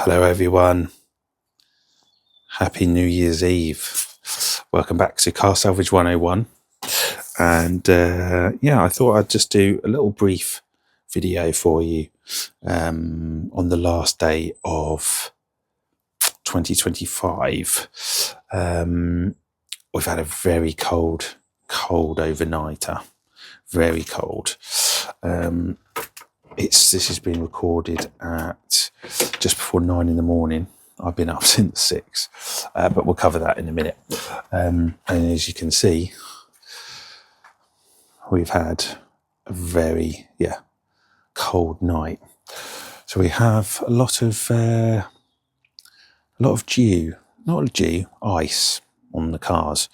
Hello everyone, happy New Year's Eve. Welcome back to Car Salvage 101. And I thought I'd just do a little brief video for you on the last day of 2025. We've had a very cold overnighter, very cold. This has been recorded at just before 9 in the morning. I've been up since 6, but we'll cover that in a minute. And as you can see, we've had a very cold night. So we have a lot of ice on the cars.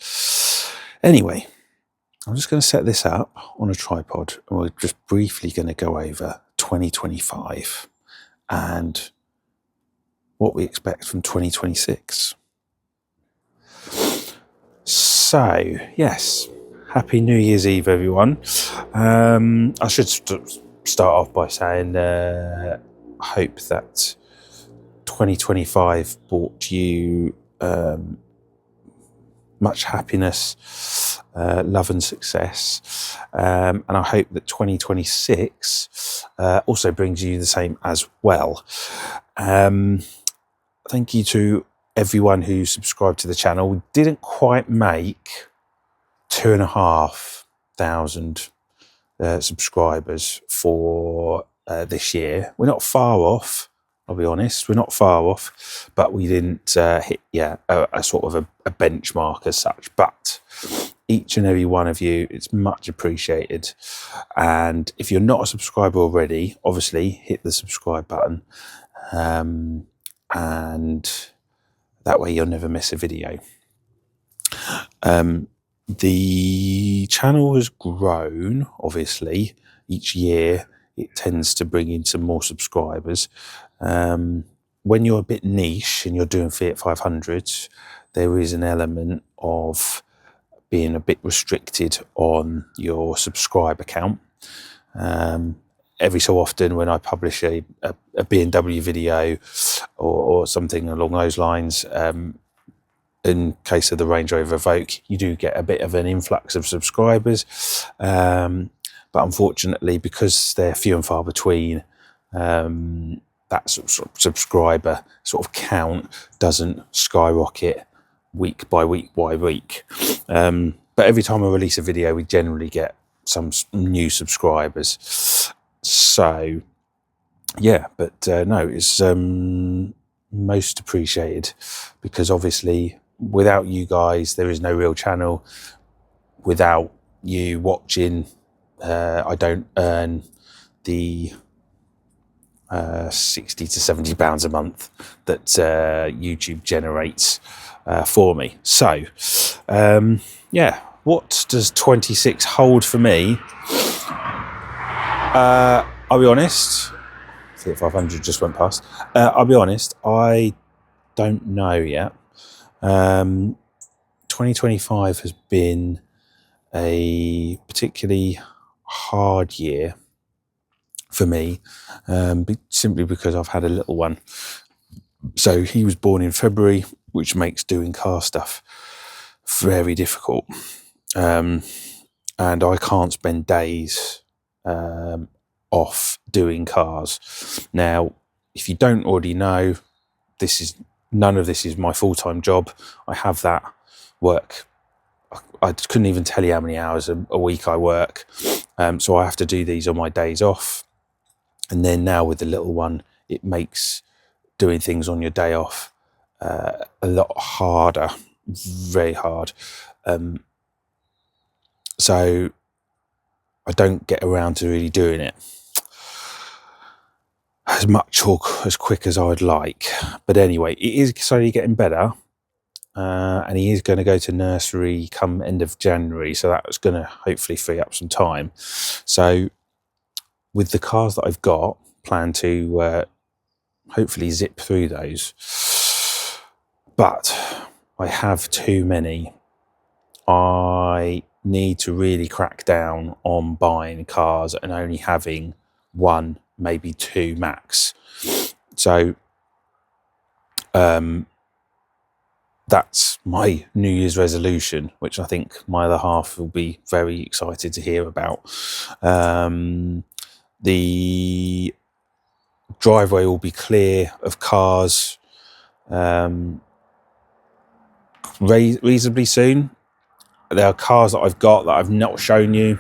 Anyway, I'm just going to set this up on a tripod, and we're just briefly going to go over 2025 and what we expect from 2026. So, yes, happy New Year's Eve, everyone. I should start off by saying I hope that 2025 brought you much happiness, love and success, and I hope that 2026 also brings you the same as well. Thank you to everyone who subscribed to the channel. We didn't quite make 2,500 subscribers for this year. We're not far off, I'll be honest, we're not far off, but we didn't hit a sort of a benchmark as such. But each and every one of you, it's much appreciated. And if you're not a subscriber already, obviously hit the subscribe button, and that way you'll never miss a video. The channel has grown, obviously. Each year it tends to bring in some more subscribers. When you're a bit niche and you're doing Fiat 500s, there is an element of being a bit restricted on your subscriber count. Every so often when I publish a BMW video or something along those lines, in case of the Range Rover Evoque, you do get a bit of an influx of subscribers. But unfortunately, because they're few and far between, that subscriber sort of count doesn't skyrocket week by week by week. But every time I release a video, we generally get some new subscribers. So, no, it's most appreciated, because obviously without you guys, there is no real channel. Without you watching, I don't earn the 60 to 70 pounds a month that YouTube generates for me. So, what does 26 hold for me? I'll be honest, Fiat 500 just went past. I'll be honest, I don't know yet. 2025 has been a particularly hard year for me, simply because I've had a little one. So he was born in February, which makes doing car stuff very difficult. And I can't spend days off doing cars. Now, if you don't already know, none of this is my full-time job. I have that work. I couldn't even tell you how many hours a week I work. So I have to do these on my days off. And then now with the little one, it makes doing things on your day off a lot harder, very hard. So I don't get around to really doing it as much or as quick as I would like. But anyway, it is slowly getting better. And he is going to go to nursery come end of January. So that's going to hopefully free up some time. So with the cars that I've got, plan to hopefully zip through those. But I have too many. I need to really crack down on buying cars and only having one, maybe two max. So that's my New Year's resolution, which I think my other half will be very excited to hear about. The driveway will be clear of cars reasonably soon. There are cars that I've got that I've not shown you,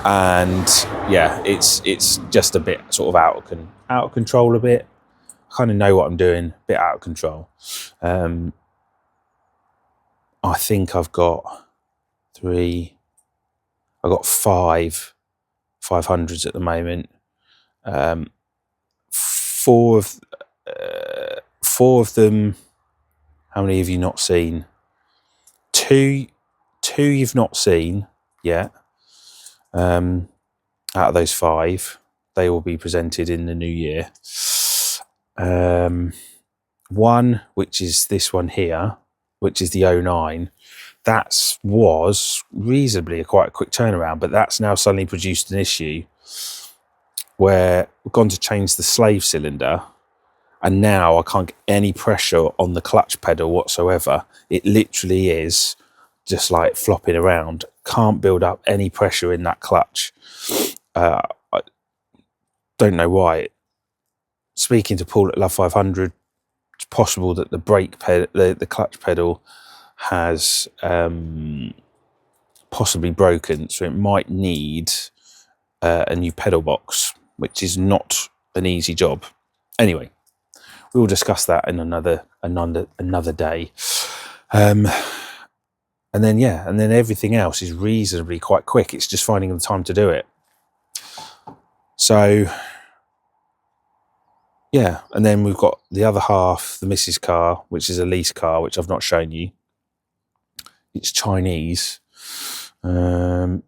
and yeah, it's just a bit sort of out of control a bit. I kind of know what I'm doing, a bit out of control. I think I've got 5 500s at the moment. Four of them. How many have you not seen? Two you've not seen yet. Out of those 5, they will be presented in the new year. One, which is this one here, which is the 09, that was reasonably quite a quick turnaround, but that's now suddenly produced an issue where we've gone to change the slave cylinder, and now I can't get any pressure on the clutch pedal whatsoever. It literally is just like flopping around. Can't build up any pressure in that clutch. I don't know why. Speaking to Paul at Love 500, it's possible that the brake pedal, the clutch pedal, has possibly broken, so it might need a new pedal box, which is not an easy job. Anyway, we will discuss that in another day. And then everything else is reasonably quite quick. It's just finding the time to do it. So yeah, and then we've got the other half, the Mrs. car, which is a lease car, which I've not shown you. It's Chinese, so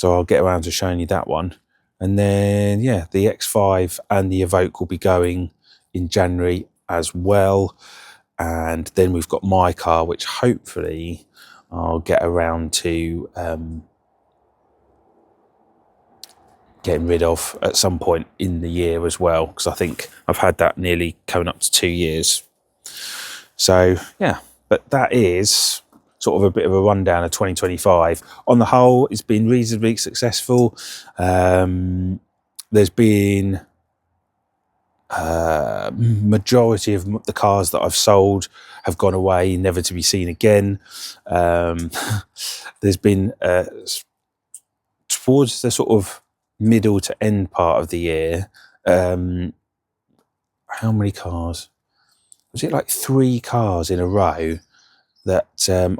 I'll get around to showing you that one. And then yeah, the X5 and the Evoque will be going in January as well. And then we've got my car, which hopefully I'll get around to getting rid of at some point in the year as well, because I think I've had that nearly coming up to 2 years. So yeah, but that is sort of a bit of a rundown of 2025. On the whole, it's been reasonably successful. There's been majority of the cars that I've sold have gone away, never to be seen again. There's been towards the sort of middle to end part of the year, how many cars? Was it like 3 cars in a row that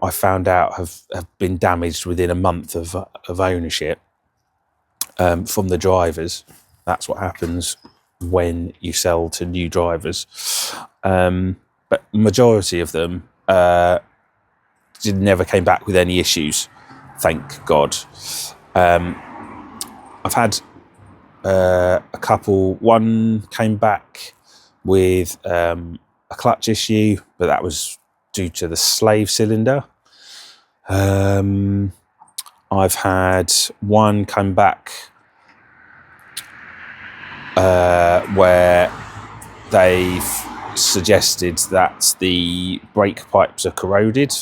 I found out have been damaged within a month of ownership from the drivers. That's what happens when you sell to new drivers. But majority of them never came back with any issues, thank God. I've had a couple. One came back with a clutch issue, but that was due to the slave cylinder. I've had one come back where they've suggested that the brake pipes are corroded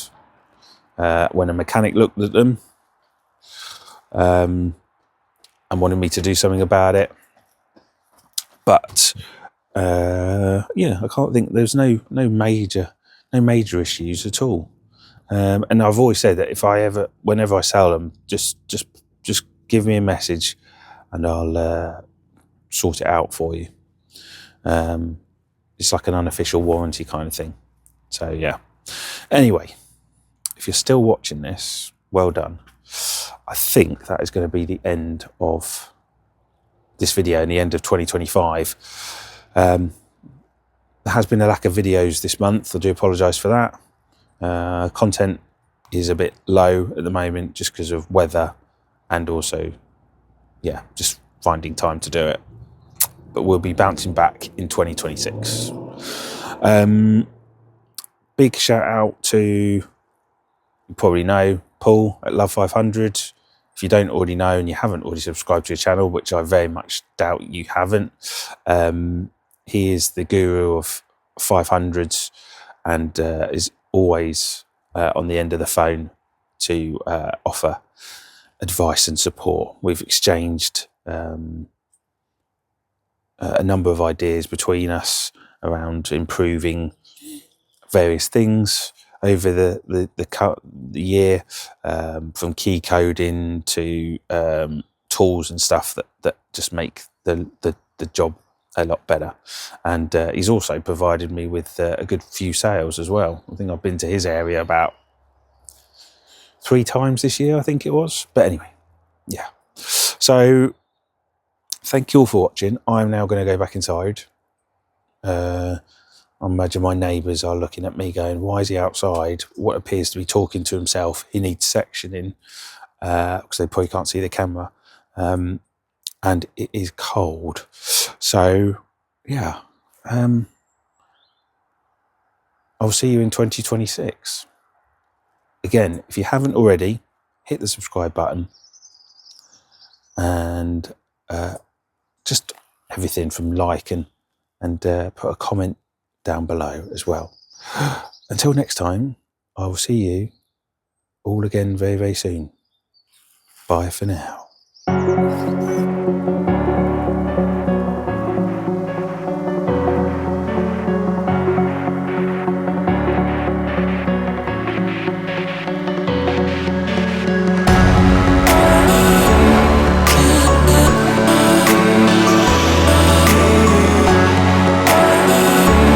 when a mechanic looked at them and wanted me to do something about it. But yeah, I can't think. There's no major issues at all. And I've always said that whenever I sell them, just give me a message, and I'll sort it out for you. It's like an unofficial warranty kind of thing. So yeah. Anyway, if you're still watching this, well done. I think that is going to be the end of this video and the end of 2025. There has been a lack of videos this month. I do apologise for that. Content is a bit low at the moment just because of weather and also, yeah, just finding time to do it. But we'll be bouncing back in 2026. Big shout out to, you probably know, Paul at Love 500. If you don't already know and you haven't already subscribed to your channel, which I very much doubt you haven't, he is the guru of 500s and is always on the end of the phone to offer advice and support. We've exchanged a number of ideas between us around improving various things over the year, from key coding to tools and stuff that just make the job a lot better. And he's also provided me with a good few sales as well. I think I've been to his area about 3 times this year, I think it was. But anyway, yeah. So thank you all for watching. I'm now going to go back inside. I imagine my neighbours are looking at me going, why is he outside? What appears to be talking to himself. He needs sectioning because they probably can't see the camera. And it is cold. So, yeah. I'll see you in 2026. Again, if you haven't already, hit the subscribe button. And just everything from like and put a comment down below as well. Until next time, I will see you all again very, very soon. Bye for now.